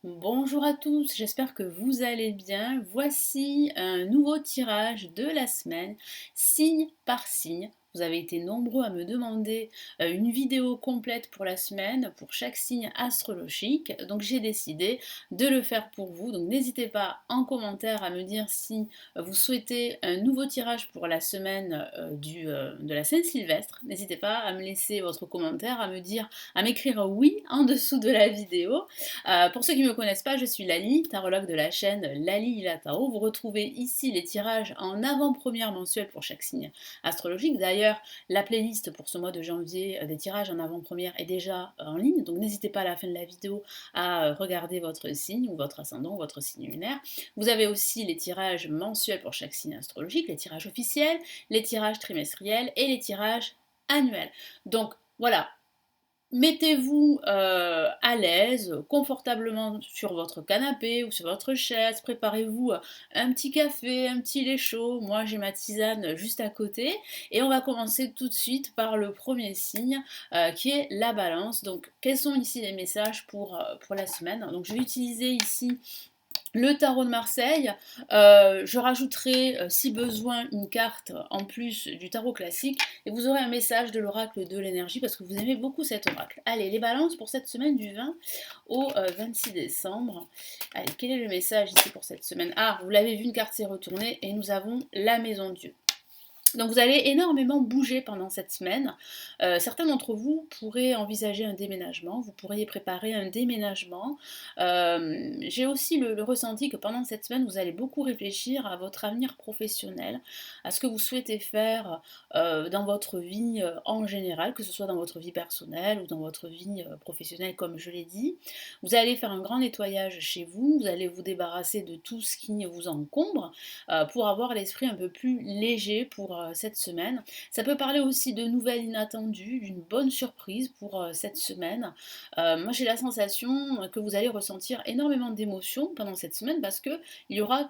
Bonjour à tous, j'espère que vous allez bien. Voici un nouveau tirage de la semaine, signe par signe. Vous avez été nombreux à me demander une vidéo complète pour la semaine, pour chaque signe astrologique. Donc j'ai décidé de le faire pour vous. Donc n'hésitez pas en commentaire à me dire si vous souhaitez un nouveau tirage pour la semaine de la Saint-Sylvestre. N'hésitez pas à me laisser votre commentaire, à me dire, à m'écrire oui en dessous de la vidéo. Pour ceux qui ne me connaissent pas, je suis Lali, tarologue de la chaîne Lali Lila Tarot. Vous retrouvez ici les tirages en avant-première mensuelle pour chaque signe astrologique. D'ailleurs, la playlist pour ce mois de janvier des tirages en avant-première est déjà en ligne, donc n'hésitez pas à la fin de la vidéo à regarder votre signe ou votre ascendant ou votre signe lunaire. Vous avez aussi les tirages mensuels pour chaque signe astrologique, les tirages officiels, les tirages trimestriels et les tirages annuels. Donc voilà, mettez-vous à l'aise, confortablement sur votre canapé ou sur votre chaise, préparez-vous un petit café, un petit lait chaud, moi j'ai ma tisane juste à côté, et on va commencer tout de suite par le premier signe qui est la balance. Donc quels sont ici les messages pour la semaine? Donc je vais utiliser ici le tarot de Marseille. Je rajouterai, si besoin, une carte en plus du tarot classique et vous aurez un message de l'oracle de l'énergie parce que vous aimez beaucoup cet oracle. Allez, les balances pour cette semaine du 20 au 26 décembre. Allez, quel est le message ici pour cette semaine? Ah, vous l'avez vu, une carte s'est retournée et nous avons la maison Dieu. Donc vous allez énormément bouger pendant cette semaine. Certains d'entre vous pourraient envisager un déménagement, vous pourriez préparer un déménagement. J'ai aussi le ressenti que pendant cette semaine, vous allez beaucoup réfléchir à votre avenir professionnel, à ce que vous souhaitez faire dans votre vie en général, que ce soit dans votre vie personnelle ou dans votre vie professionnelle, comme je l'ai dit. Vous allez faire un grand nettoyage chez vous, vous allez vous débarrasser de tout ce qui vous encombre pour avoir l'esprit un peu plus léger pour cette semaine. Ça peut parler aussi de nouvelles inattendues, d'une bonne surprise pour cette semaine. Moi j'ai la sensation que vous allez ressentir énormément d'émotions pendant cette semaine parce que il y aura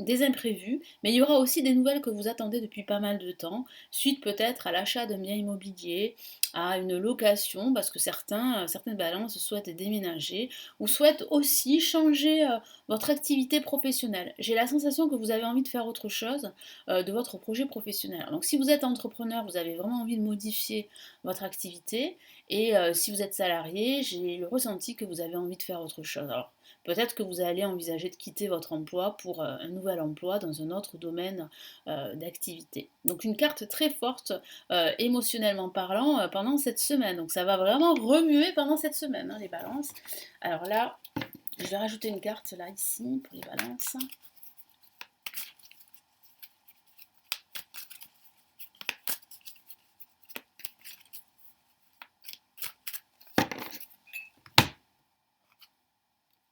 des imprévus, mais il y aura aussi des nouvelles que vous attendez depuis pas mal de temps, suite peut-être à l'achat d'un bien immobilier, à une location, parce que certaines balances souhaitent déménager, ou souhaitent aussi changer votre activité professionnelle. J'ai la sensation que vous avez envie de faire autre chose de votre projet professionnel. Donc si vous êtes entrepreneur, vous avez vraiment envie de modifier votre activité, et si vous êtes salarié, j'ai le ressenti que vous avez envie de faire autre chose. Alors, peut-être que vous allez envisager de quitter votre emploi pour un nouvel emploi dans un autre domaine d'activité. Donc une carte très forte émotionnellement parlant pendant cette semaine. Donc ça va vraiment remuer pendant cette semaine, hein, les balances. Alors là, je vais rajouter une carte là, ici, pour les balances.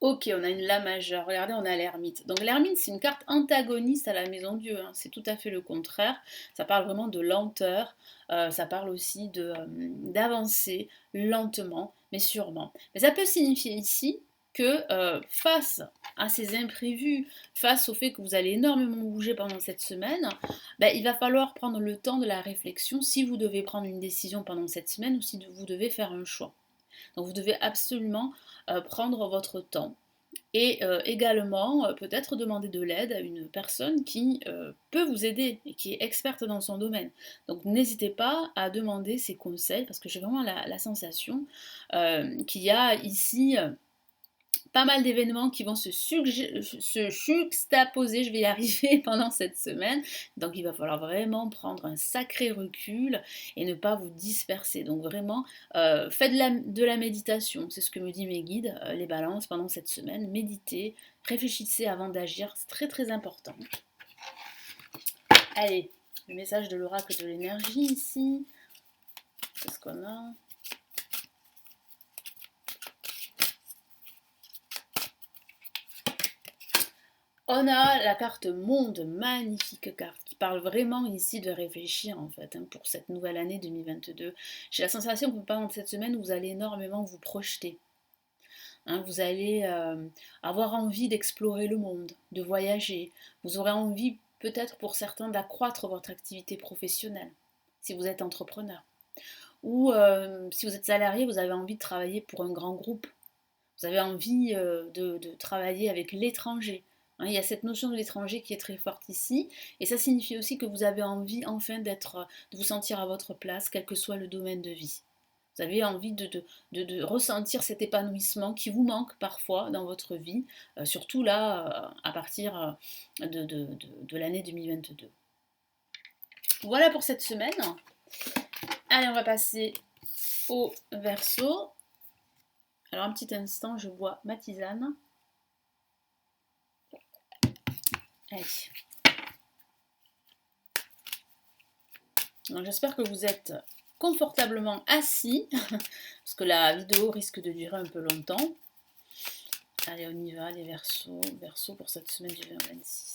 Ok, on a une La majeure. Regardez, on a l'ermite. Donc l'ermite, c'est une carte antagoniste à la maison Dieu, hein. C'est tout à fait le contraire. Ça parle vraiment de lenteur. Ça parle aussi d'avancer lentement, mais sûrement. Mais ça peut signifier ici que face à ces imprévus, face au fait que vous allez énormément bouger pendant cette semaine, ben, il va falloir prendre le temps de la réflexion si vous devez prendre une décision pendant cette semaine ou si vous devez faire un choix. Donc vous devez absolument prendre votre temps et également peut-être demander de l'aide à une personne qui peut vous aider et qui est experte dans son domaine. Donc n'hésitez pas à demander ses conseils parce que j'ai vraiment la sensation qu'il y a ici pas mal d'événements qui vont se juxtaposer, je vais y arriver, pendant cette semaine. Donc il va falloir vraiment prendre un sacré recul et ne pas vous disperser. Donc vraiment, faites de la méditation, c'est ce que me disent mes guides, les balances, pendant cette semaine. Méditez, réfléchissez avant d'agir, c'est très très important. Allez, le message de l'oracle de l'énergie ici. Qu'est-ce qu'on a? On a la carte Monde, magnifique carte, qui parle vraiment ici de réfléchir en fait, hein, pour cette nouvelle année 2022. J'ai la sensation que pendant cette semaine, vous allez énormément vous projeter. Hein, vous allez avoir envie d'explorer le monde, de voyager. Vous aurez envie peut-être pour certains d'accroître votre activité professionnelle, si vous êtes entrepreneur. Ou si vous êtes salarié, vous avez envie de travailler pour un grand groupe Vous avez envie de travailler avec l'étranger. Hein, il y a cette notion de l'étranger qui est très forte ici, et ça signifie aussi que vous avez envie enfin de vous sentir à votre place, quel que soit le domaine de vie. Vous avez envie de ressentir cet épanouissement qui vous manque parfois dans votre vie, surtout là, à partir de l'année 2022. Voilà pour cette semaine. Allez, on va passer au Verseau. Alors un petit instant, je bois ma tisane. Allez. Donc, j'espère que vous êtes confortablement assis, parce que la vidéo risque de durer un peu longtemps. Allez, on y va, les Verseaux. Verseau pour cette semaine du 20-26.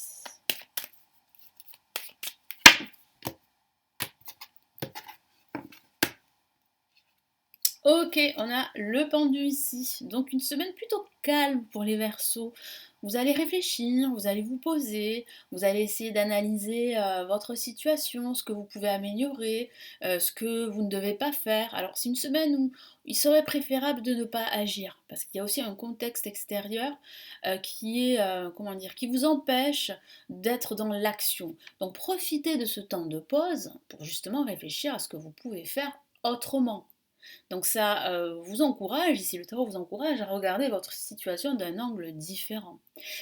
Ok, on a le pendu ici. Donc une semaine plutôt calme pour les Verseaux. Vous allez réfléchir, vous allez vous poser, vous allez essayer d'analyser votre situation, ce que vous pouvez améliorer, ce que vous ne devez pas faire. Alors c'est une semaine où il serait préférable de ne pas agir, parce qu'il y a aussi un contexte extérieur qui est, comment dire, qui vous empêche d'être dans l'action. Donc profitez de ce temps de pause pour justement réfléchir à ce que vous pouvez faire autrement. Donc ça vous encourage, ici le tarot vous encourage à regarder votre situation d'un angle différent.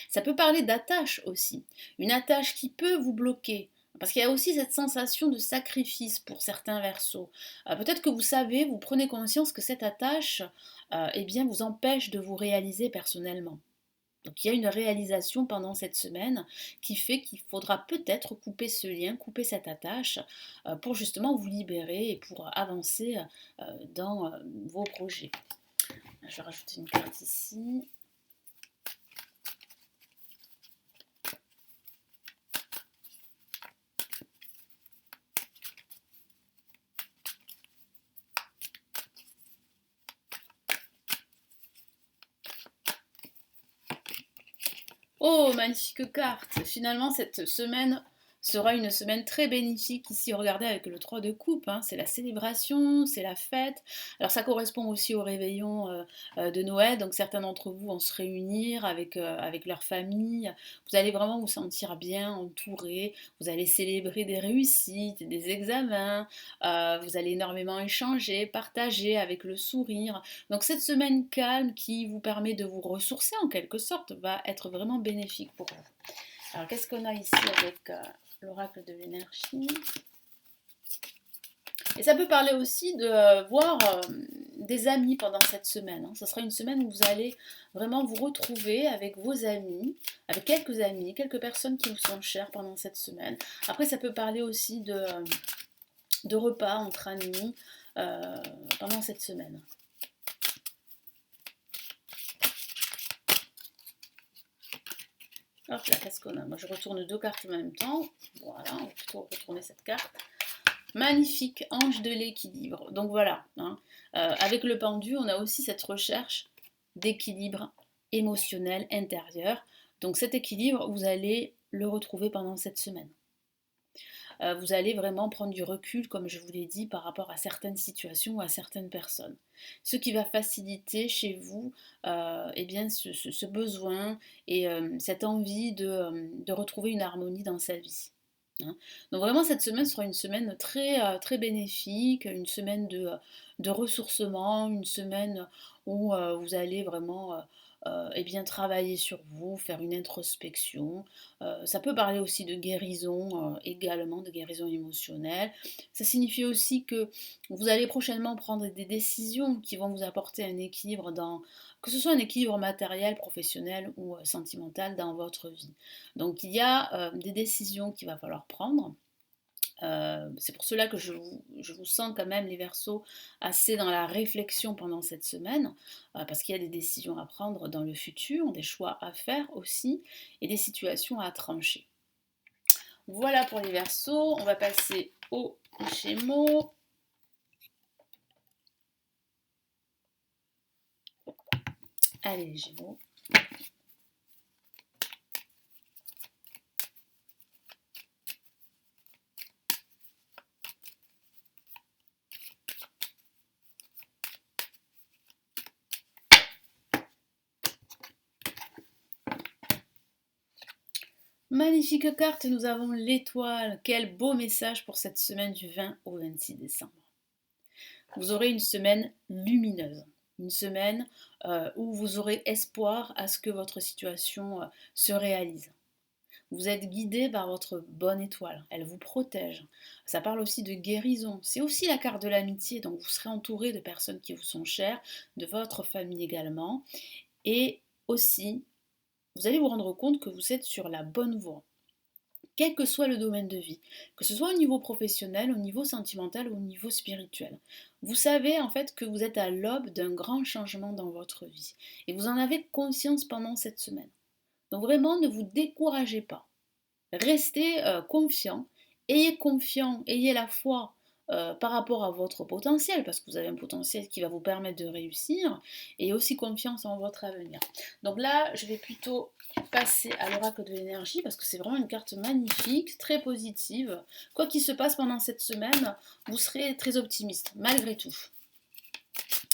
Ça peut parler d'attache aussi, une attache qui peut vous bloquer. Parce qu'il y a aussi cette sensation de sacrifice pour certains Verseaux. Peut-être que vous savez, vous prenez conscience que cette attache eh bien, vous empêche de vous réaliser personnellement. Donc il y a une réalisation pendant cette semaine qui fait qu'il faudra peut-être couper ce lien, couper cette attache pour justement vous libérer et pour avancer dans vos projets. Je vais rajouter une carte ici. Oh, magnifique carte! Finalement, cette semaine sera une semaine très bénéfique. Ici, regardez avec le 3 de coupe, hein, c'est la célébration, c'est la fête. Alors ça correspond aussi au réveillon de Noël, donc certains d'entre vous vont se réunir avec leur famille. Vous allez vraiment vous sentir bien entouré, vous allez célébrer des réussites, des examens, vous allez énormément échanger, partager avec le sourire. Donc cette semaine calme qui vous permet de vous ressourcer en quelque sorte va être vraiment bénéfique pour vous. Alors qu'est-ce qu'on a ici avec l'oracle de l'énergie? Et ça peut parler aussi de voir des amis pendant cette semaine. Hein. Ce sera une semaine où vous allez vraiment vous retrouver avec vos amis, avec quelques personnes qui vous sont chères pendant cette semaine. Après, ça peut parler aussi de repas entre amis pendant cette semaine. Hop là, qu'est-ce qu'on a? Moi, je retourne deux cartes en même temps. Voilà, on va plutôt retourner cette carte. Magnifique, ange de l'équilibre. Donc voilà, hein. Avec le pendu, on a aussi cette recherche d'équilibre émotionnel intérieur. Donc cet équilibre, vous allez le retrouver pendant cette semaine. Vous allez vraiment prendre du recul, comme je vous l'ai dit, par rapport à certaines situations ou à certaines personnes. Ce qui va faciliter chez vous eh bien, ce besoin et cette envie de retrouver une harmonie dans sa vie. Hein. Donc vraiment cette semaine sera une semaine très bénéfique, une semaine de ressourcement, une semaine où vous allez vraiment eh bien, travailler sur vous, faire une introspection. Ça peut parler aussi de guérison également, de guérison émotionnelle. Ça signifie aussi que vous allez prochainement prendre des décisions qui vont vous apporter un équilibre que ce soit un équilibre matériel, professionnel ou sentimental dans votre vie. Donc il y a des décisions qu'il va falloir prendre. C'est pour cela que je vous sens quand même les Verseaux assez dans la réflexion pendant cette semaine, parce qu'il y a des décisions à prendre dans le futur, des choix à faire aussi, et des situations à trancher. Voilà pour les Verseaux, on va passer aux Gémeaux. Allez les Gémeaux. Magnifique carte, nous avons l'étoile. Quel beau message pour cette semaine du 20 au 26 décembre. Vous aurez une semaine lumineuse, une semaine où vous aurez espoir à ce que votre situation se réalise. Vous êtes guidé par votre bonne étoile, elle vous protège. Ça parle aussi de guérison. C'est aussi la carte de l'amitié, donc vous serez entouré de personnes qui vous sont chères, de votre famille également. Et aussi, vous allez vous rendre compte que vous êtes sur la bonne voie, quel que soit le domaine de vie, que ce soit au niveau professionnel, au niveau sentimental ou au niveau spirituel. Vous savez en fait que vous êtes à l'aube d'un grand changement dans votre vie et vous en avez conscience pendant cette semaine. Donc vraiment, ne vous découragez pas. Restez confiant, ayez la foi par rapport à votre potentiel, parce que vous avez un potentiel qui va vous permettre de réussir, et aussi confiance en votre avenir. Donc là, je vais plutôt passer à l'oracle de l'énergie, parce que c'est vraiment une carte magnifique, très positive. Quoi qu'il se passe pendant cette semaine, vous serez très optimiste, malgré tout.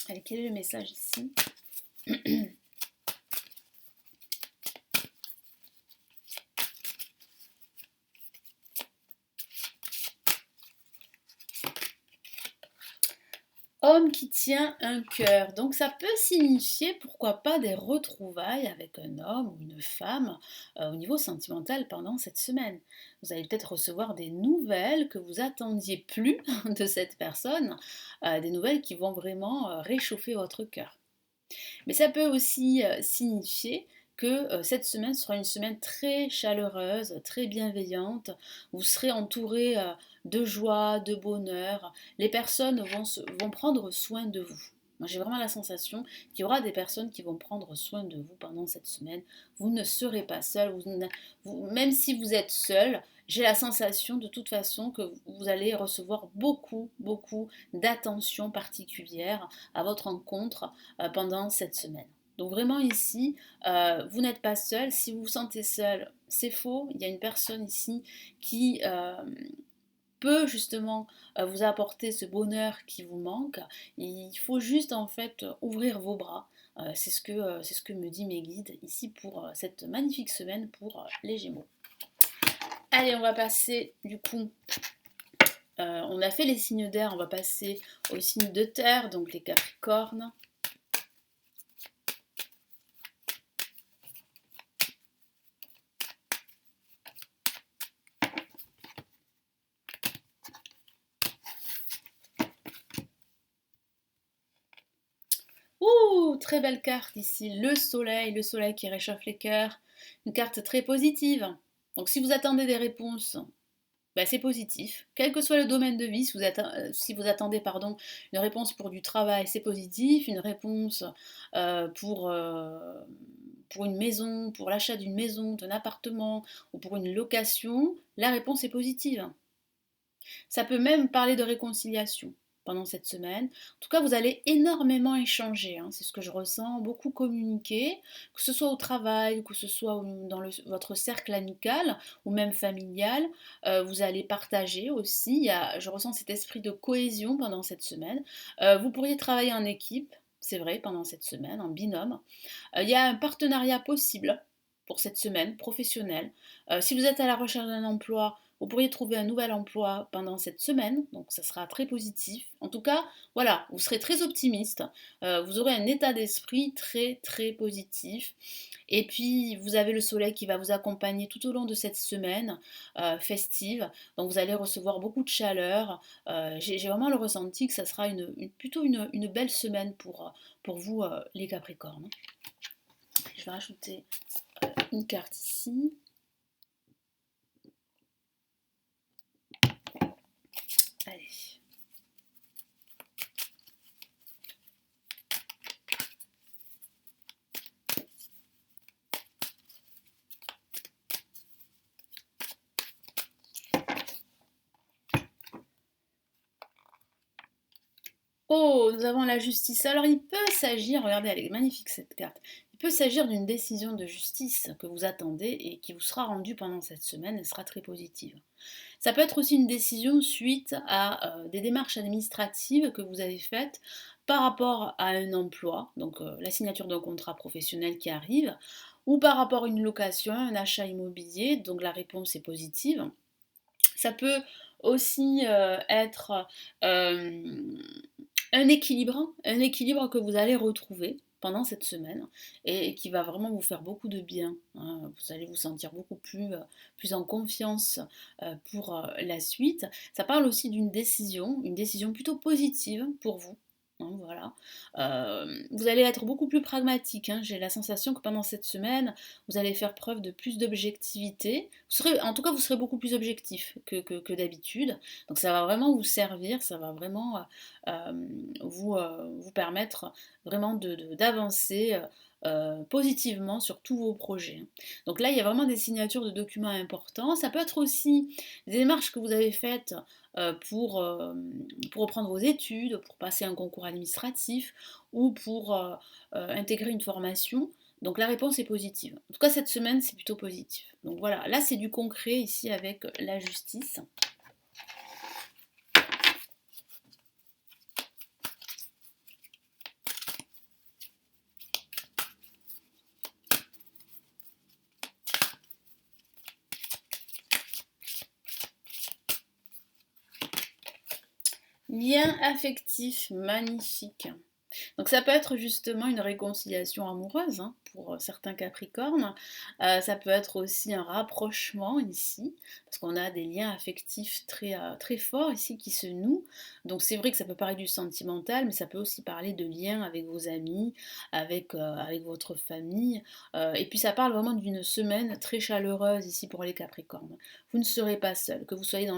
Allez, quel est le message ici? Homme qui tient un cœur. Donc ça peut signifier, pourquoi pas, des retrouvailles avec un homme ou une femme au niveau sentimental pendant cette semaine. Vous allez peut-être recevoir des nouvelles que vous attendiez plus de cette personne, des nouvelles qui vont vraiment réchauffer votre cœur. Mais ça peut aussi signifier que cette semaine sera une semaine très chaleureuse, très bienveillante. Vous serez entouré de joie, de bonheur. Les personnes vont prendre soin de vous. Moi, j'ai vraiment la sensation qu'il y aura des personnes qui vont prendre soin de vous pendant cette semaine. Vous ne serez pas seul. Même si vous êtes seul, j'ai la sensation de toute façon que vous allez recevoir beaucoup, beaucoup d'attention particulière à votre rencontre pendant cette semaine. Donc vraiment ici, vous n'êtes pas seul. Si vous vous sentez seul, c'est faux. Il y a une personne ici qui peut justement vous apporter ce bonheur qui vous manque. Il faut juste en fait ouvrir vos bras. C'est ce que me dit mes guides ici pour cette magnifique semaine pour les Gémeaux. Allez, on va passer du coup. On a fait les signes d'air, on va passer aux signes de terre, donc les Capricornes. Ouh, très belle carte ici, le soleil qui réchauffe les cœurs, une carte très positive. Donc si vous attendez des réponses, bah, c'est positif. Quel que soit le domaine de vie, si vous attendez pardon, une réponse pour du travail, c'est positif. Une réponse euh, pour, euh, pour une maison, pour l'achat d'une maison, d'un appartement ou pour une location, la réponse est positive. Ça peut même parler de réconciliation pendant cette semaine. En tout cas, vous allez énormément échanger, hein, c'est ce que je ressens, beaucoup communiquer, que ce soit au travail, que ce soit dans votre cercle amical ou même familial. Vous allez partager aussi, je ressens cet esprit de cohésion pendant cette semaine. Vous pourriez travailler en équipe, c'est vrai, pendant cette semaine, en binôme. Il y a un partenariat possible pour cette semaine professionnelle. Si vous êtes à la recherche d'un emploi, vous pourriez trouver un nouvel emploi pendant cette semaine, donc ça sera très positif. En tout cas, voilà, vous serez très optimiste, vous aurez un état d'esprit très très positif. Et puis, vous avez le soleil qui va vous accompagner tout au long de cette semaine festive, donc vous allez recevoir beaucoup de chaleur. J'ai vraiment le ressenti que ça sera plutôt une belle semaine pour vous, les Capricornes. Je vais rajouter une carte ici. Allez. Oh, nous avons la justice. Alors il peut s'agir, regardez, elle est magnifique cette carte. Il peut s'agir d'une décision de justice que vous attendez et qui vous sera rendue pendant cette semaine et sera très positive. Ça peut être aussi une décision suite à des démarches administratives que vous avez faites par rapport à un emploi, donc la signature d'un contrat professionnel qui arrive, ou par rapport à une location, un achat immobilier, donc la réponse est positive. Ça peut aussi être un équilibre que vous allez retrouver pendant cette semaine et qui va vraiment vous faire beaucoup de bien, hein. Vous allez vous sentir beaucoup plus en confiance pour la suite. Ça parle aussi d'une décision, une décision plutôt positive pour vous, hein, voilà. Vous allez être beaucoup plus pragmatique, hein. J'ai la sensation que pendant cette semaine, vous allez faire preuve de plus d'objectivité. En tout cas, vous serez beaucoup plus objectif que d'habitude. Donc ça va vraiment vous servir, ça va vraiment vous permettre vraiment d'avancer positivement sur tous vos projets. Donc là, il y a vraiment des signatures de documents importants. Ça peut être aussi des démarches que vous avez faites pour reprendre vos études, pour passer un concours administratif ou pour intégrer une formation. Donc la réponse est positive. En tout cas, cette semaine, c'est plutôt positif. Donc voilà, là, c'est du concret ici avec la justice. Lien affectif, magnifique. Donc ça peut être justement une réconciliation amoureuse, hein, pour certains Capricornes. Ça peut être aussi un rapprochement ici, parce qu'on a des liens affectifs très forts ici qui se nouent. Donc c'est vrai que ça peut parler du sentimental, mais ça peut aussi parler de liens avec vos amis, avec votre famille. Et puis ça parle vraiment d'une semaine très chaleureuse ici pour les Capricornes. Vous ne serez pas seul, que vous soyez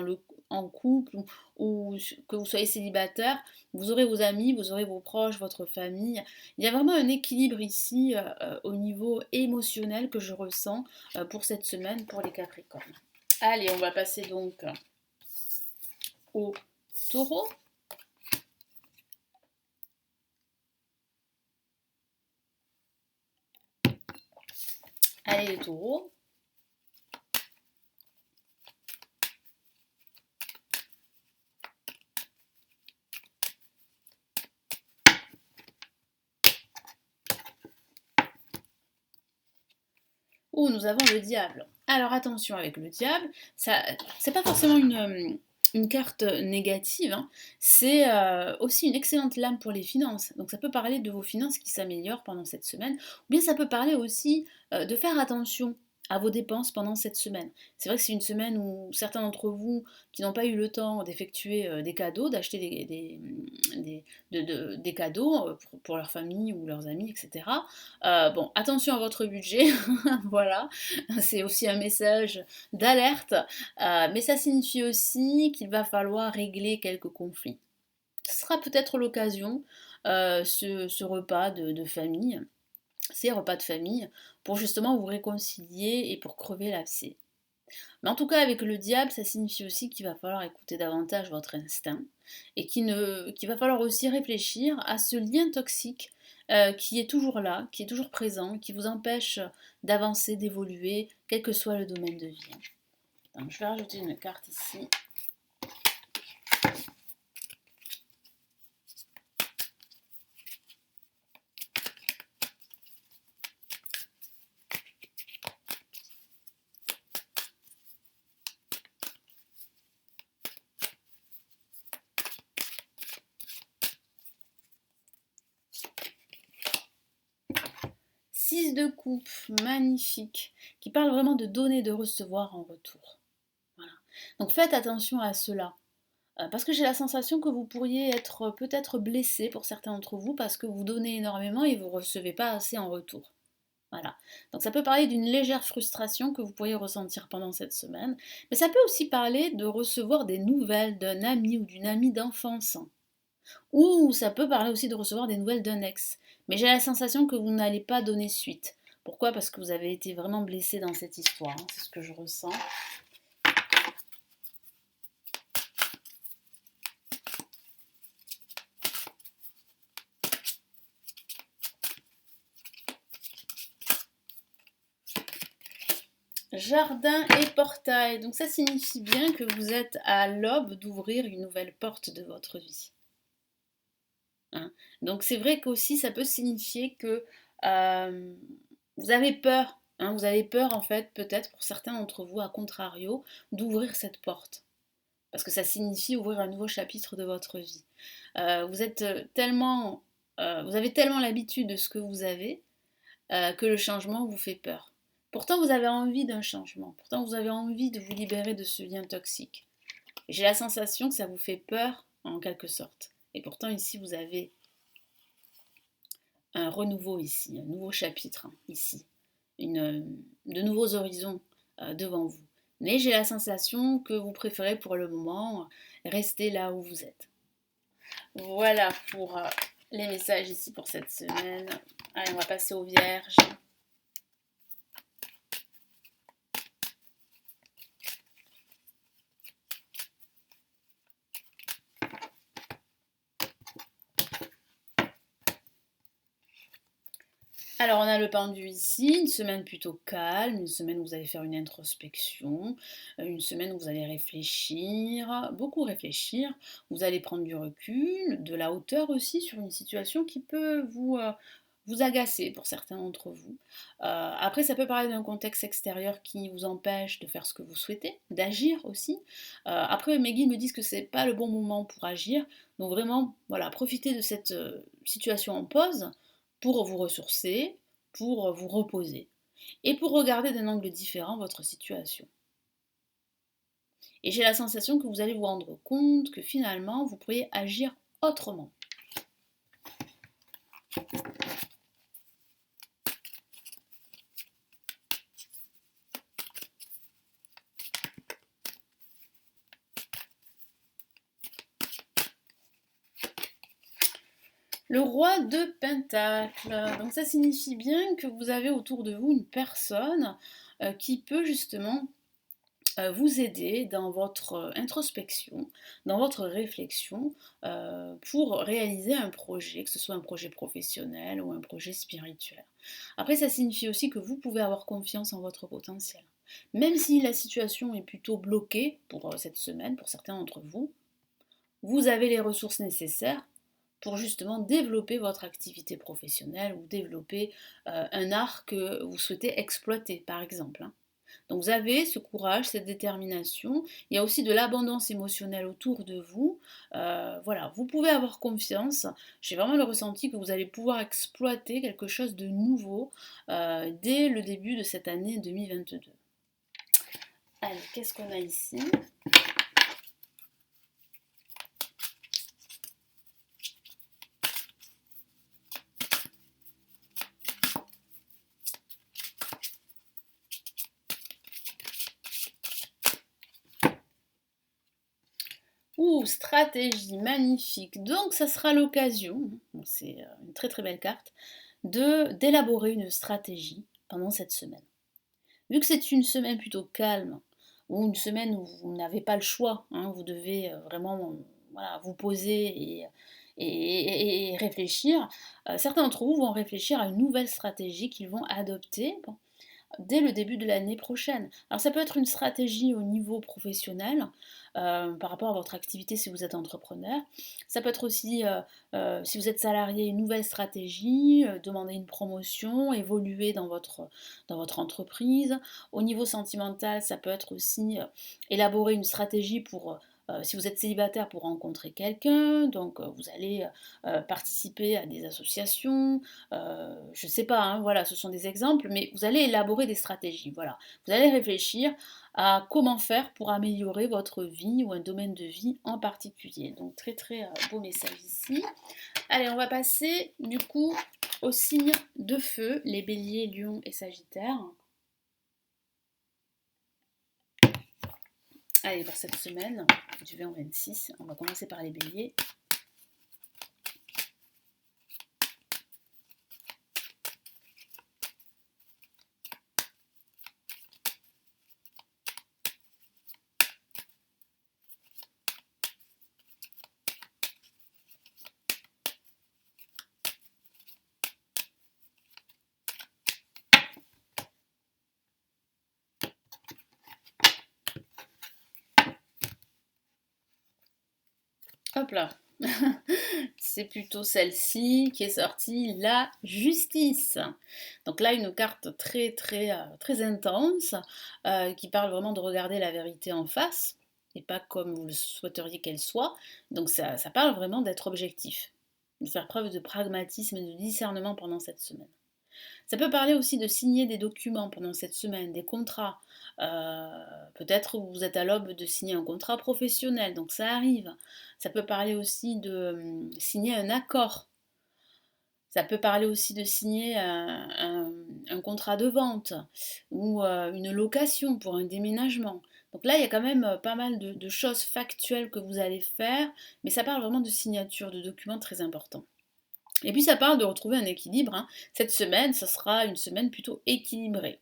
en couple ou que vous soyez célibataire, vous aurez vos amis, vous aurez vos proches, votre famille. Il y a vraiment un équilibre ici au niveau émotionnel que je ressens pour cette semaine pour les Capricornes. Allez, on va passer donc au Taureau. Allez les taureaux. Oh, nous avons le diable. Alors attention avec le diable, ça, c'est pas forcément une carte négative, hein. C'est aussi une excellente lame pour les finances. Donc ça peut parler de vos finances qui s'améliorent pendant cette semaine, ou bien ça peut parler aussi de faire attention à vos dépenses pendant cette semaine. C'est vrai que c'est une semaine où certains d'entre vous qui n'ont pas eu le temps d'effectuer des cadeaux, d'acheter des cadeaux pour leur famille ou leurs amis, etc. Bon, attention à votre budget, voilà, c'est aussi un message d'alerte, mais ça signifie aussi qu'il va falloir régler quelques conflits. Ce sera peut-être l'occasion, ce repas de famille, ces repas de famille, pour justement vous réconcilier et pour crever l'abcès. Mais en tout cas, avec le diable, ça signifie aussi qu'il va falloir écouter davantage votre instinct et qu'il va falloir aussi réfléchir à ce lien toxique qui est toujours là, qui est toujours présent, qui vous empêche d'avancer, d'évoluer, quel que soit le domaine de vie. Donc, je vais rajouter une carte ici. 6 de coupe, magnifique, qui parle vraiment de donner et de recevoir en retour. Voilà. Donc faites attention à cela. Parce que j'ai la sensation que vous pourriez être peut-être blessé pour certains d'entre vous parce que vous donnez énormément et vous ne recevez pas assez en retour. Voilà. Donc ça peut parler d'une légère frustration que vous pourriez ressentir pendant cette semaine, mais ça peut aussi parler de recevoir des nouvelles d'un ami ou d'une amie d'enfance. Ou ça peut parler aussi de recevoir des nouvelles d'un ex. Mais j'ai la sensation que vous n'allez pas donner suite. Pourquoi? Parce que vous avez été vraiment blessé dans cette histoire, hein. C'est ce que je ressens. Jardin et portail. Donc ça signifie bien que vous êtes à l'aube d'ouvrir une nouvelle porte de votre vie. Donc c'est vrai qu'aussi ça peut signifier que vous avez peur hein. Vous avez peur, en fait, peut-être pour certains d'entre vous, à contrario, d'ouvrir cette porte. Parce que ça signifie ouvrir un nouveau chapitre de votre vie. Vous êtes tellement, vous avez tellement l'habitude de ce que vous avez que le changement vous fait peur. Pourtant, vous avez envie d'un changement. Pourtant, vous avez envie de vous libérer de ce lien toxique. Et j'ai la sensation que ça vous fait peur en quelque sorte. Et pourtant, ici, vous avez un renouveau ici, un nouveau chapitre ici, de nouveaux horizons devant vous. Mais j'ai la sensation que vous préférez pour le moment rester là où vous êtes. Voilà pour les messages ici pour cette semaine. Allez, on va passer aux vierges. Alors, on a le pendu ici, une semaine plutôt calme, une semaine où vous allez faire une introspection, une semaine où vous allez réfléchir, beaucoup réfléchir, vous allez prendre du recul, de la hauteur aussi sur une situation qui peut vous agacer pour certains d'entre vous. Après, ça peut parler d'un contexte extérieur qui vous empêche de faire ce que vous souhaitez, d'agir aussi. Après, mes guides me disent que c'est pas le bon moment pour agir, donc vraiment, voilà, profitez de cette situation en pause pour vous ressourcer, pour vous reposer et pour regarder d'un angle différent votre situation. Et j'ai la sensation que vous allez vous rendre compte que finalement, vous pourriez agir autrement. Le roi de Pentacle. Donc ça signifie bien que vous avez autour de vous une personne qui peut justement vous aider dans votre introspection, dans votre réflexion, pour réaliser un projet, que ce soit un projet professionnel ou un projet spirituel. Après, ça signifie aussi que vous pouvez avoir confiance en votre potentiel. Même si la situation est plutôt bloquée pour cette semaine, pour certains d'entre vous, vous avez les ressources nécessaires pour justement développer votre activité professionnelle ou développer un art que vous souhaitez exploiter, par exemple, hein. Donc vous avez ce courage, cette détermination. Il y a aussi de l'abondance émotionnelle autour de vous. Voilà, vous pouvez avoir confiance. J'ai vraiment le ressenti que vous allez pouvoir exploiter quelque chose de nouveau dès le début de cette année 2022. Allez, qu'est-ce qu'on a ici? Ouh, stratégie, magnifique. Donc ça sera l'occasion, c'est une très très belle carte, d'élaborer une stratégie pendant cette semaine. Vu que c'est une semaine plutôt calme, ou une semaine où vous n'avez pas le choix, hein, vous devez vraiment voilà, vous poser et réfléchir, certains d'entre vous vont réfléchir à une nouvelle stratégie qu'ils vont adopter dès le début de l'année prochaine. Alors ça peut être une stratégie au niveau professionnel par rapport à votre activité si vous êtes entrepreneur. Ça peut être aussi, si vous êtes salarié, une nouvelle stratégie, demander une promotion, évoluer dans votre entreprise. Au niveau sentimental, ça peut être aussi élaborer une stratégie pour si vous êtes célibataire pour rencontrer quelqu'un, donc vous allez participer à des associations, je ne sais pas, hein, voilà, ce sont des exemples, mais vous allez élaborer des stratégies, voilà. Vous allez réfléchir à comment faire pour améliorer votre vie ou un domaine de vie en particulier. Donc très très beau message ici. Allez, on va passer du coup aux signes de feu, les béliers, lions et sagittaires. Allez, pour cette semaine, du 20 au 26, on va commencer par les béliers. Hop là, C'est plutôt celle-ci qui est sortie, la justice. Donc là, une carte très intense qui parle vraiment de regarder la vérité en face et pas comme vous le souhaiteriez qu'elle soit. Donc ça parle vraiment d'être objectif, de faire preuve de pragmatisme et de discernement pendant cette semaine. Ça peut parler aussi de signer des documents pendant cette semaine, des contrats. Peut-être vous êtes à l'aube de signer un contrat professionnel, donc ça arrive. Ça peut parler aussi de signer un accord. Ça peut parler aussi de signer un contrat de vente ou une location pour un déménagement. Donc là, il y a quand même pas mal de choses factuelles que vous allez faire, mais ça parle vraiment de signature de documents très importants. Et puis ça parle de retrouver un équilibre, hein. Cette semaine, ça sera une semaine plutôt équilibrée.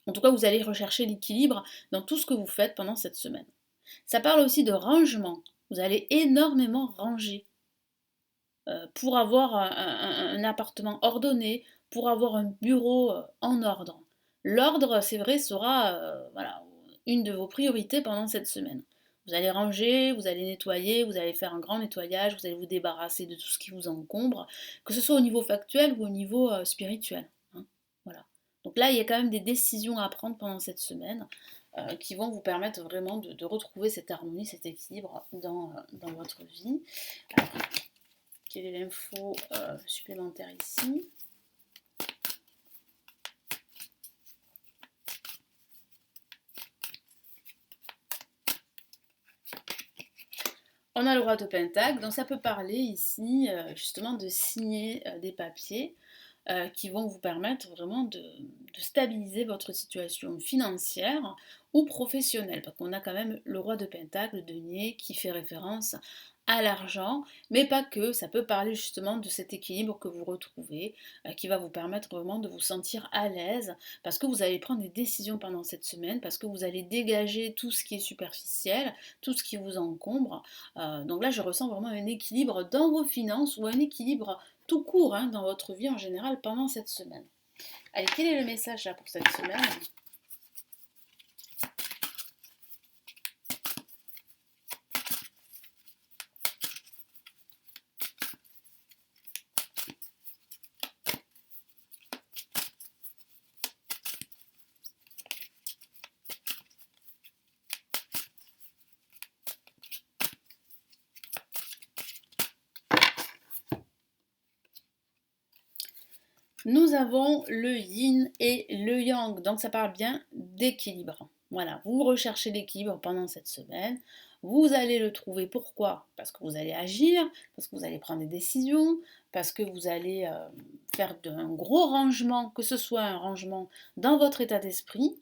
En tout cas, vous allez rechercher l'équilibre dans tout ce que vous faites pendant cette semaine. Ça parle aussi de rangement. Vous allez énormément ranger pour avoir un appartement ordonné, pour avoir un bureau en ordre. L'ordre, c'est vrai, sera voilà, une de vos priorités pendant cette semaine. Vous allez ranger, vous allez nettoyer, vous allez faire un grand nettoyage, vous allez vous débarrasser de tout ce qui vous encombre, que ce soit au niveau factuel ou au niveau spirituel, hein. Voilà. Donc là, il y a quand même des décisions à prendre pendant cette semaine qui vont vous permettre vraiment de retrouver cette harmonie, cet équilibre dans votre vie. Alors, quelle est l'info supplémentaire ici? On a le roi de Pentacle, donc ça peut parler ici justement de signer des papiers qui vont vous permettre vraiment de stabiliser votre situation financière ou professionnelle. Parce qu'on a quand même le roi de Pentacle, le denier, qui fait référence à l'argent, mais pas que, ça peut parler justement de cet équilibre que vous retrouvez, qui va vous permettre vraiment de vous sentir à l'aise, parce que vous allez prendre des décisions pendant cette semaine, parce que vous allez dégager tout ce qui est superficiel, tout ce qui vous encombre. Donc là, je ressens vraiment un équilibre dans vos finances ou un équilibre tout court hein, dans votre vie en général pendant cette semaine. Allez, quel est le message là pour cette semaine? Nous avons le yin et le yang, donc ça parle bien d'équilibre. Voilà, vous recherchez l'équilibre pendant cette semaine, vous allez le trouver. Pourquoi? Parce que vous allez agir, parce que vous allez prendre des décisions, parce que vous allez faire un gros rangement, que ce soit un rangement dans votre état d'esprit,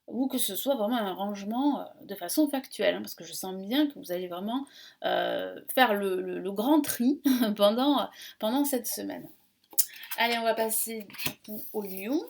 ou que ce soit vraiment un rangement de façon factuelle, hein, parce que je sens bien que vous allez vraiment faire le grand tri pendant cette semaine. Allez, on va passer du coup au lion.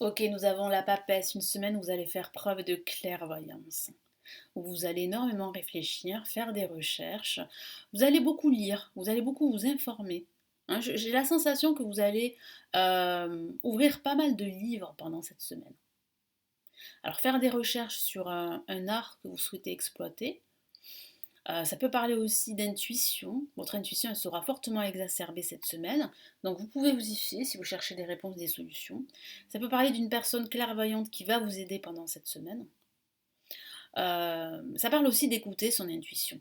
Ok, nous avons la papesse, une semaine où vous allez faire preuve de clairvoyance, où vous allez énormément réfléchir, faire des recherches, vous allez beaucoup lire, vous allez beaucoup vous informer. Hein, j'ai la sensation que vous allez ouvrir pas mal de livres pendant cette semaine. Alors faire des recherches sur un art que vous souhaitez exploiter. Ça peut parler aussi d'intuition. Votre intuition elle sera fortement exacerbée cette semaine. Donc vous pouvez vous y fier si vous cherchez des réponses, des solutions. Ça peut parler d'une personne clairvoyante qui va vous aider pendant cette semaine. Ça parle aussi d'écouter son intuition.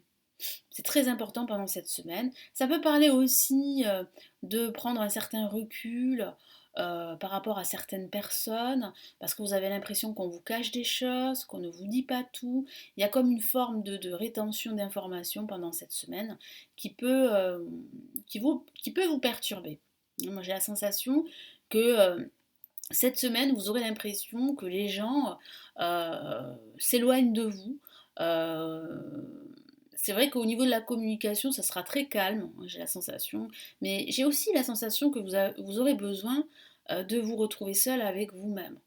C'est très important pendant cette semaine. Ça peut parler aussi de prendre un certain recul par rapport à certaines personnes, parce que vous avez l'impression qu'on vous cache des choses, qu'on ne vous dit pas tout. Il y a comme une forme de rétention d'informations pendant cette semaine qui peut vous perturber. Moi j'ai la sensation que cette semaine, vous aurez l'impression que les gens s'éloignent de vous. Euh, c'est vrai qu'au niveau de la communication, ça sera très calme, hein, j'ai la sensation. Mais j'ai aussi la sensation que vous aurez besoin de vous retrouver seul avec vous-même.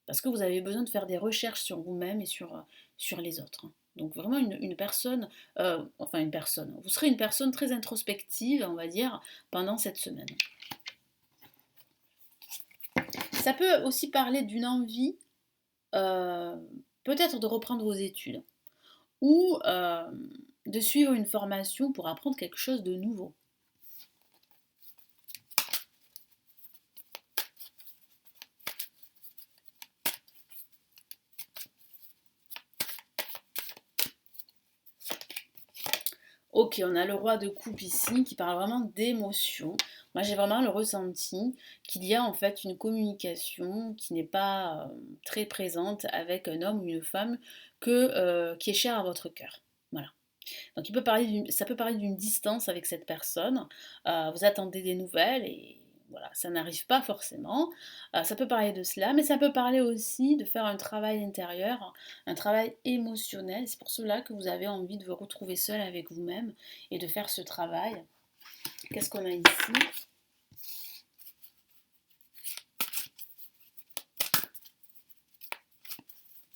Parce que vous avez besoin de faire des recherches sur vous-même et sur les autres, hein. Donc vraiment une personne, enfin une personne, vous serez une personne très introspective, on va dire, pendant cette semaine. Ça peut aussi parler d'une envie, euh, peut-être de reprendre vos études, ou de suivre une formation pour apprendre quelque chose de nouveau. Ok, on a le roi de coupe ici qui parle vraiment d'émotion. Moi, j'ai vraiment le ressenti qu'il y a en fait une communication qui n'est pas très présente avec un homme ou une femme qui est chère à votre cœur. Voilà. Donc ça peut parler d'une distance avec cette personne. Vous attendez des nouvelles et voilà, ça n'arrive pas forcément. Ça peut parler de cela, mais ça peut parler aussi de faire un travail intérieur, un travail émotionnel. C'est pour cela que vous avez envie de vous retrouver seul avec vous-même et de faire ce travail. Qu'est-ce qu'on a ici?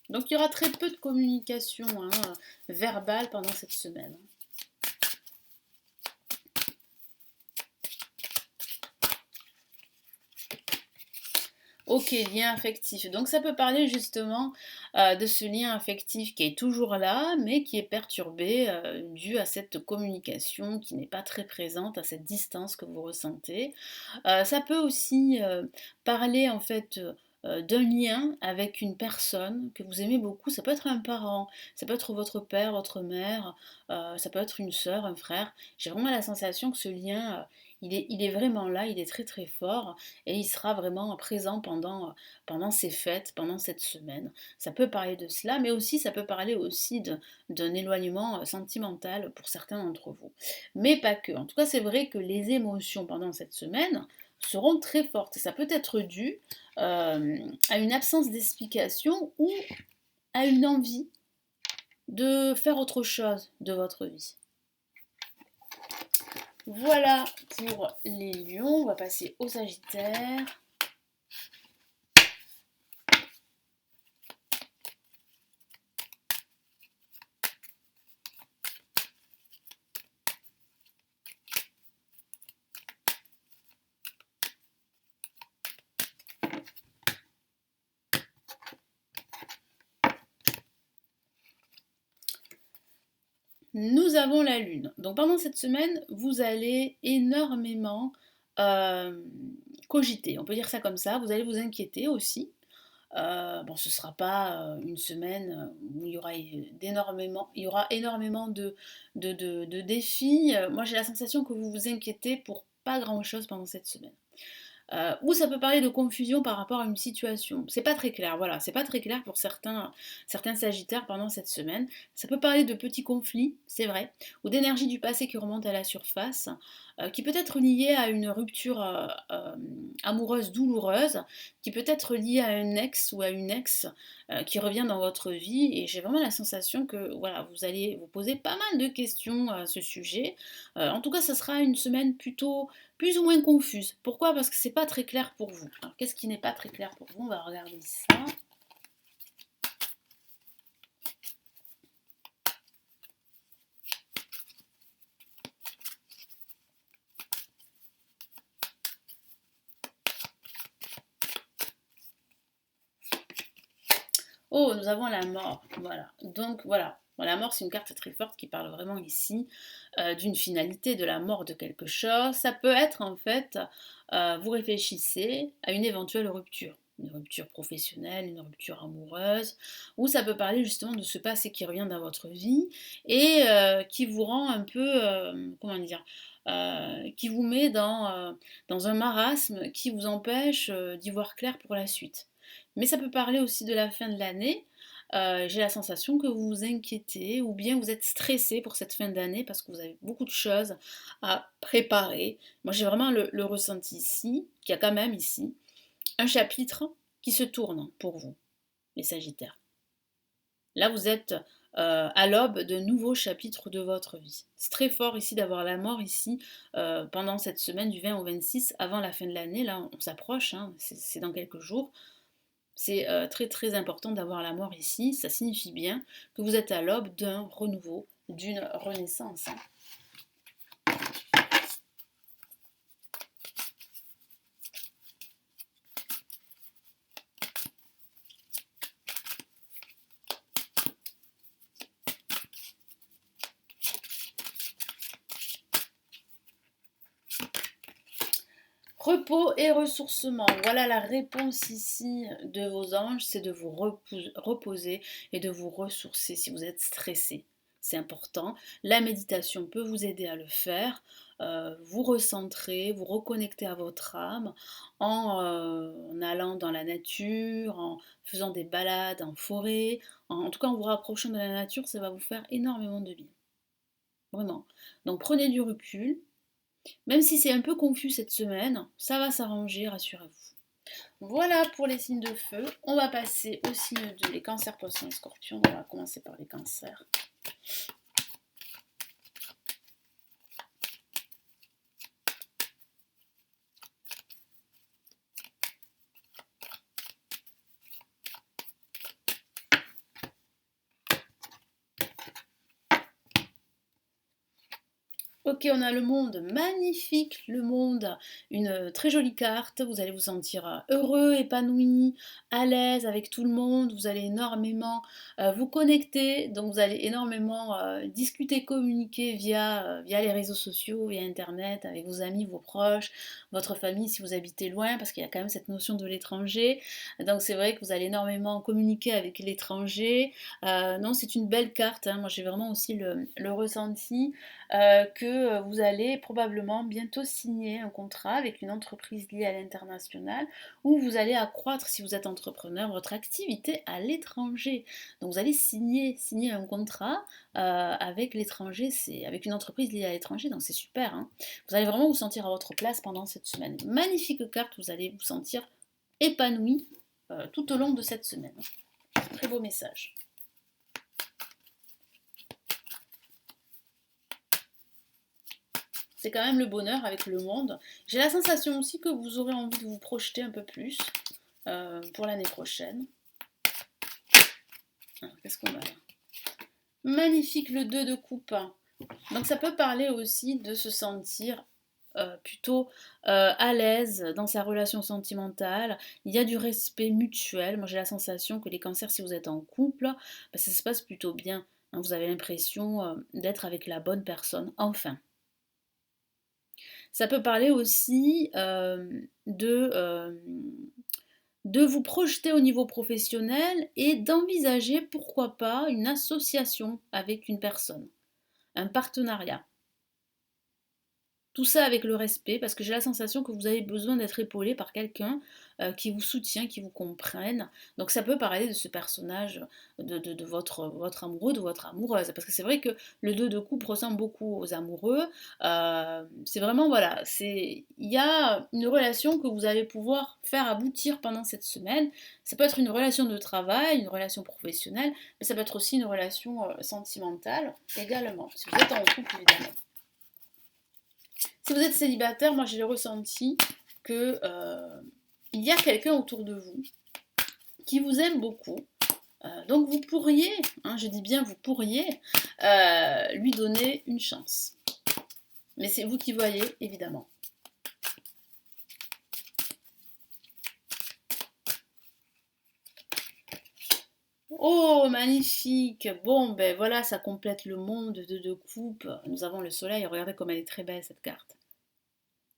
Donc il y aura très peu de communication, hein, verbale pendant cette semaine. Ok, lien affectif. Donc ça peut parler justement de ce lien affectif qui est toujours là, mais qui est perturbé dû à cette communication qui n'est pas très présente, à cette distance que vous ressentez. Ça peut aussi parler en fait d'un lien avec une personne que vous aimez beaucoup. Ça peut être un parent, ça peut être votre père, votre mère, ça peut être une sœur, un frère. J'ai vraiment la sensation que ce lien, il est vraiment là, il est très très fort et il sera vraiment présent pendant ces fêtes, pendant cette semaine. Ça peut parler de cela, mais aussi ça peut parler aussi d'un éloignement sentimental pour certains d'entre vous. Mais pas que. En tout cas, c'est vrai que les émotions pendant cette semaine seront très fortes. Ça peut être dû à une absence d'explication ou à une envie de faire autre chose de votre vie. Voilà pour les lions, on va passer au Sagittaire. Nous avons la lune. Donc pendant cette semaine, vous allez énormément euh, cogiter. On peut dire ça comme ça. Vous allez vous inquiéter aussi. Bon, ce ne sera pas une semaine où il y aura énormément de défis. Moi, j'ai la sensation que vous vous inquiétez pour pas grand-chose pendant cette semaine. Ou ça peut parler de confusion par rapport à une situation. C'est pas très clair, voilà, c'est pas très clair pour certains sagittaires pendant cette semaine. Ça peut parler de petits conflits, c'est vrai, ou d'énergie du passé qui remonte à la surface, qui peut être liée à une rupture amoureuse douloureuse, qui peut être liée à un ex ou à une ex qui revient dans votre vie. Et j'ai vraiment la sensation que voilà, vous allez vous poser pas mal de questions à ce sujet. En tout cas, ça sera une semaine plutôt plus ou moins confuse. Pourquoi? Parce que c'est pas très clair pour vous. Alors, qu'est-ce qui n'est pas très clair pour vous? On va regarder ça. Oh, nous avons la mort. Voilà. Donc voilà. Bon, la mort, c'est une carte très forte qui parle vraiment ici d'une finalité, de la mort de quelque chose. Ça peut être en fait, vous réfléchissez à une éventuelle rupture. Une rupture professionnelle, une rupture amoureuse, ou ça peut parler justement de ce passé qui revient dans votre vie et qui vous rend un peu, comment dire, qui vous met dans un marasme qui vous empêche d'y voir clair pour la suite. Mais ça peut parler aussi de la fin de l'année. J'ai la sensation que vous vous inquiétez ou bien vous êtes stressé pour cette fin d'année parce que vous avez beaucoup de choses à préparer. Moi, j'ai vraiment le ressenti ici, qu'il y a quand même ici un chapitre qui se tourne pour vous, les Sagittaires. Là, vous êtes à l'aube de nouveaux chapitres de votre vie. C'est très fort ici d'avoir la mort ici pendant cette semaine du 20 au 26, avant la fin de l'année. Là, on s'approche, hein, c'est dans quelques jours. C'est très très important d'avoir la mort ici. Ça signifie bien que vous êtes à l'aube d'un renouveau, d'une renaissance, hein. Repos et ressourcement. Voilà la réponse ici de vos anges, c'est de vous reposer et de vous ressourcer si vous êtes stressé. C'est important. La méditation peut vous aider à le faire. Vous recentrer, vous reconnecter à votre âme en allant dans la nature, en faisant des balades en forêt. En tout cas, en vous rapprochant de la nature, ça va vous faire énormément de bien. Vraiment. Donc prenez du recul. Même si c'est un peu confus cette semaine, ça va s'arranger, rassurez-vous. Voilà pour les signes de feu. On va passer aux signes de les cancers, poissons et scorpions. On va commencer par les cancers. Ok, on a le monde, magnifique le monde, une très jolie carte, vous allez vous sentir heureux, épanoui, à l'aise avec tout le monde, vous allez énormément vous connecter, donc vous allez énormément discuter, communiquer via les réseaux sociaux, via Internet, avec vos amis, vos proches, votre famille si vous habitez loin, parce qu'il y a quand même cette notion de l'étranger, donc c'est vrai que vous allez énormément communiquer avec l'étranger. Non, c'est une belle carte, hein. Moi j'ai vraiment aussi le ressenti que vous allez probablement bientôt signer un contrat avec une entreprise liée à l'international où vous allez accroître, si vous êtes entrepreneur, votre activité à l'étranger. Donc vous allez signer un contrat avec l'étranger, c'est avec une entreprise liée à l'étranger, donc c'est super, hein. Vous allez vraiment vous sentir à votre place pendant cette semaine. Magnifique carte, vous allez vous sentir épanoui tout au long de cette semaine. Très beau message. C'est quand même le bonheur avec le monde. J'ai la sensation aussi que vous aurez envie de vous projeter un peu plus pour l'année prochaine. Alors, qu'est-ce qu'on a là? Magnifique le 2 de coupe. Donc ça peut parler aussi de se sentir plutôt à l'aise dans sa relation sentimentale. Il y a du respect mutuel. Moi j'ai la sensation que les cancers, si vous êtes en couple, bah, ça se passe plutôt bien, hein. Vous avez l'impression d'être avec la bonne personne, enfin. Ça peut parler aussi de vous projeter au niveau professionnel et d'envisager, pourquoi pas, une association avec une personne, un partenariat. Tout ça avec le respect, parce que j'ai la sensation que vous avez besoin d'être épaulé par quelqu'un qui vous soutient, qui vous comprenne. Donc ça peut parler de ce personnage, de votre amoureux, de votre amoureuse. Parce que c'est vrai que le 2 de coupe ressemble beaucoup aux amoureux. C'est vraiment, voilà, il y a une relation que vous allez pouvoir faire aboutir pendant cette semaine. Ça peut être une relation de travail, une relation professionnelle, mais ça peut être aussi une relation sentimentale également, si vous êtes en couple évidemment. Si vous êtes célibataire, moi j'ai le ressenti que il y a quelqu'un autour de vous qui vous aime beaucoup. Donc vous pourriez, hein, je dis bien vous pourriez, lui donner une chance. Mais c'est vous qui voyez, évidemment. Oh, magnifique! Bon, ben voilà, ça complète le monde de deux coupes. Nous avons le soleil. Regardez comme elle est très belle, cette carte.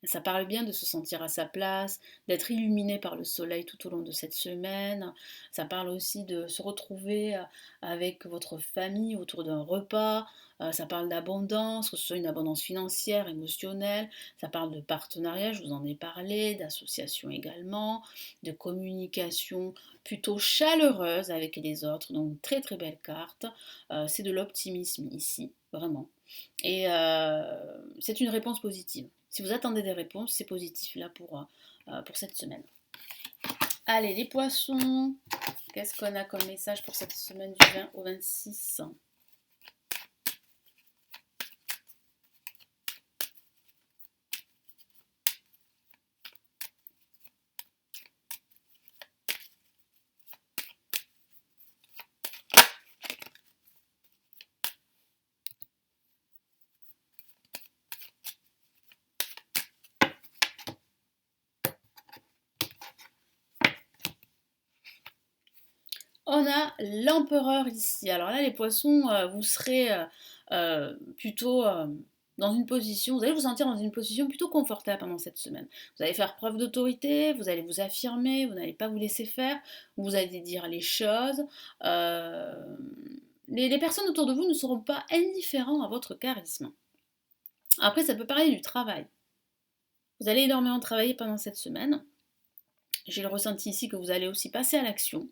Ça parle bien de se sentir à sa place, d'être illuminé par le soleil tout au long de cette semaine. Ça parle aussi de se retrouver avec votre famille autour d'un repas. Ça parle d'abondance, que ce soit une abondance financière, émotionnelle. Ça parle de partenariat, je vous en ai parlé, d'association également, de communication plutôt chaleureuse avec les autres. Donc très très belle carte. C'est de l'optimisme ici, vraiment. Et c'est une réponse positive. Si vous attendez des réponses, c'est positif là pour cette semaine. Allez, les poissons, qu'est-ce qu'on a comme message pour cette semaine du 20 au 26? On a l'empereur ici. Alors là, les poissons, vous serez plutôt dans une position, vous allez vous sentir dans une position plutôt confortable pendant cette semaine. Vous allez faire preuve d'autorité, vous allez vous affirmer, vous n'allez pas vous laisser faire, vous allez dire les choses. Euh, les personnes autour de vous ne seront pas indifférents à votre charisme. Après, ça peut parler du travail. Vous allez énormément travailler pendant cette semaine. J'ai le ressenti ici que vous allez aussi passer à l'action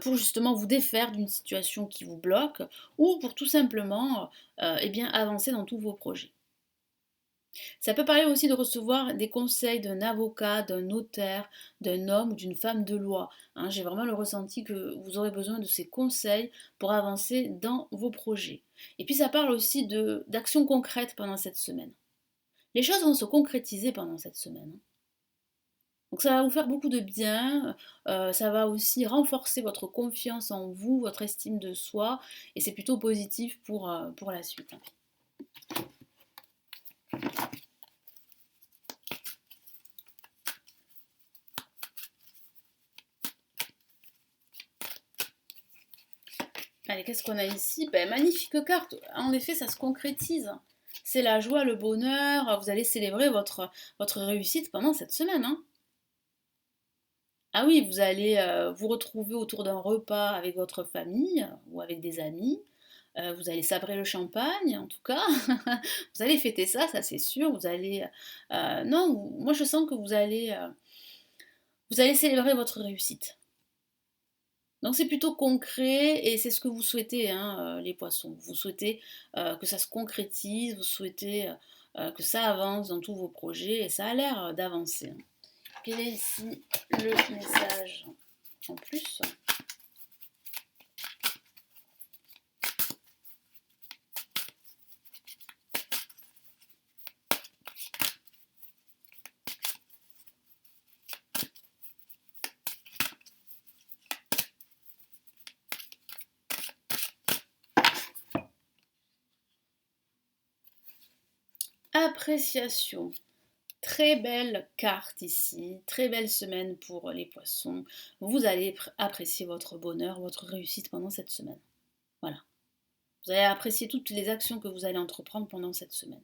pour justement vous défaire d'une situation qui vous bloque ou pour tout simplement eh bien, avancer dans tous vos projets. Ça peut parler aussi de recevoir des conseils d'un avocat, d'un notaire, d'un homme ou d'une femme de loi. Hein. J'ai vraiment le ressenti que vous aurez besoin de ces conseils pour avancer dans vos projets. Et puis ça parle aussi d'actions concrètes pendant cette semaine. Les choses vont se concrétiser pendant cette semaine. Hein. Donc ça va vous faire beaucoup de bien, ça va aussi renforcer votre confiance en vous, votre estime de soi, et c'est plutôt positif pour la suite. Allez, qu'est-ce qu'on a ici? Ben, magnifique carte, en effet ça se concrétise. C'est la joie, le bonheur, vous allez célébrer votre réussite pendant cette semaine. Hein. Ah oui, vous allez vous retrouver autour d'un repas avec votre famille ou avec des amis. Vous allez sabrer le champagne, en tout cas. Vous allez fêter ça, ça c'est sûr. Vous allez, non, moi je sens que vous allez célébrer votre réussite. Donc c'est plutôt concret et c'est ce que vous souhaitez, hein, les poissons. Vous souhaitez que ça se concrétise, vous souhaitez que ça avance dans tous vos projets et ça a l'air d'avancer. Hein. Quel est ici le message en plus? Appréciation. Très belle carte ici, très belle semaine pour les poissons. Vous allez apprécier votre bonheur, votre réussite pendant cette semaine. Voilà. Vous allez apprécier toutes les actions que vous allez entreprendre pendant cette semaine.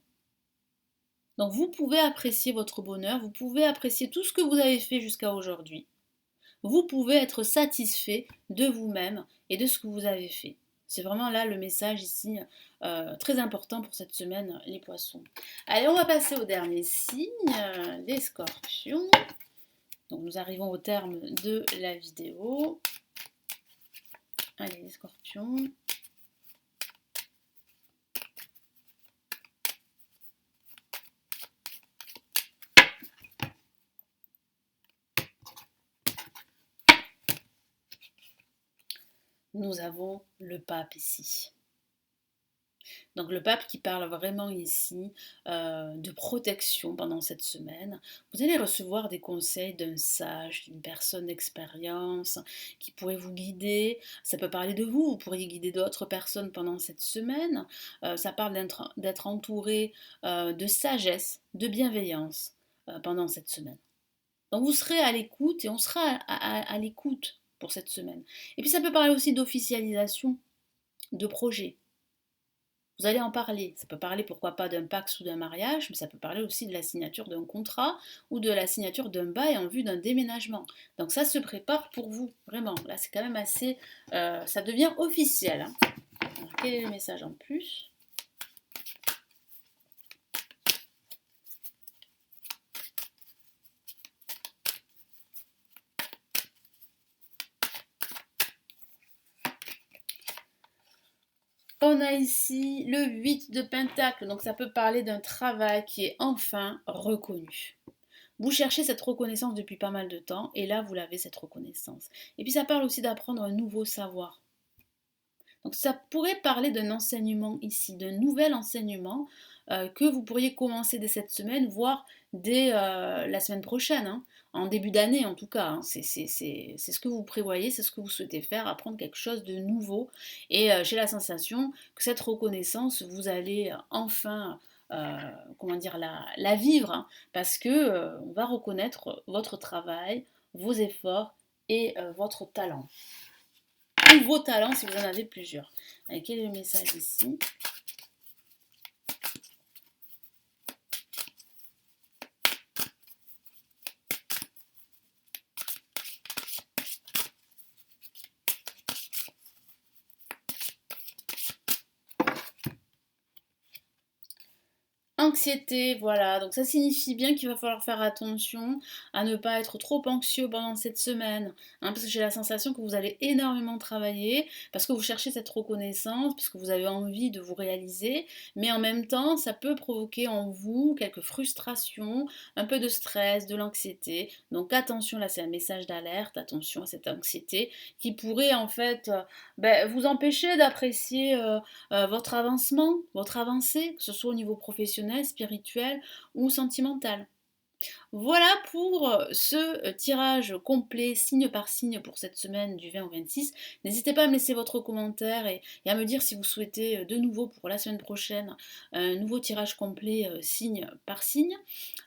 Donc vous pouvez apprécier votre bonheur, vous pouvez apprécier tout ce que vous avez fait jusqu'à aujourd'hui. Vous pouvez être satisfait de vous-même et de ce que vous avez fait. C'est vraiment là le message ici très important pour cette semaine, les poissons. Allez, on va passer au dernier signe, les scorpions. Donc nous arrivons au terme de la vidéo. Allez, les scorpions. Nous avons le pape ici. Donc le pape qui parle vraiment ici de protection pendant cette semaine. Vous allez recevoir des conseils d'un sage, d'une personne d'expérience qui pourrait vous guider. Ça peut parler de vous, vous pourriez guider d'autres personnes pendant cette semaine. Ça parle d'être entouré de sagesse, de bienveillance pendant cette semaine. Donc vous serez à l'écoute et on sera à l'écoute pour cette semaine. Et puis ça peut parler aussi d'officialisation de projets. Vous allez en parler. Ça peut parler pourquoi pas d'un Pacs ou d'un mariage, mais ça peut parler aussi de la signature d'un contrat ou de la signature d'un bail en vue d'un déménagement. Donc ça se prépare pour vous, vraiment. Là c'est quand même assez... ça devient officiel. Hein. Alors, quel est le message en plus ? On a ici le 8 de Pentacle, donc ça peut parler d'un travail qui est enfin reconnu. Vous cherchez cette reconnaissance depuis pas mal de temps et là, vous l'avez, cette reconnaissance. Et puis ça parle aussi d'apprendre un nouveau savoir. Donc ça pourrait parler d'un enseignement ici, d'un nouvel enseignement que vous pourriez commencer dès cette semaine, voire dès la semaine prochaine, hein, en début d'année en tout cas. Hein. C'est ce que vous prévoyez, c'est ce que vous souhaitez faire, apprendre quelque chose de nouveau. Et j'ai la sensation que cette reconnaissance, vous allez enfin comment dire, la vivre, hein, parce que on va reconnaître votre travail, vos efforts et votre talent ou vos talents si vous en avez plusieurs. Allez, quel est le message ici? Anxiété, voilà, donc ça signifie bien qu'il va falloir faire attention à ne pas être trop anxieux pendant cette semaine, hein, parce que j'ai la sensation que vous allez énormément travailler, parce que vous cherchez cette reconnaissance, parce que vous avez envie de vous réaliser, mais en même temps, ça peut provoquer en vous quelques frustrations, un peu de stress, de l'anxiété. Donc attention, là c'est un message d'alerte, attention à cette anxiété qui pourrait en fait vous empêcher d'apprécier votre avancement, votre avancée, que ce soit au niveau professionnel, spirituel ou sentimental. Voilà pour ce tirage complet, signe par signe, pour cette semaine du 20 au 26. N'hésitez pas à me laisser votre commentaire et à me dire si vous souhaitez de nouveau pour la semaine prochaine un nouveau tirage complet, signe par signe.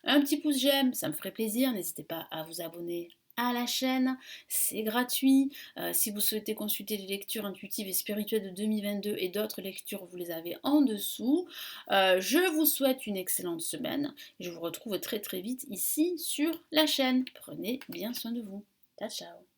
Un petit pouce j'aime, ça me ferait plaisir. N'hésitez pas à vous abonner à la chaîne, c'est gratuit. Si vous souhaitez consulter les lectures intuitives et spirituelles de 2022 et d'autres lectures, vous les avez en dessous. Je vous souhaite une excellente semaine. Je vous retrouve très très vite ici sur la chaîne. Prenez bien soin de vous. Ciao ciao.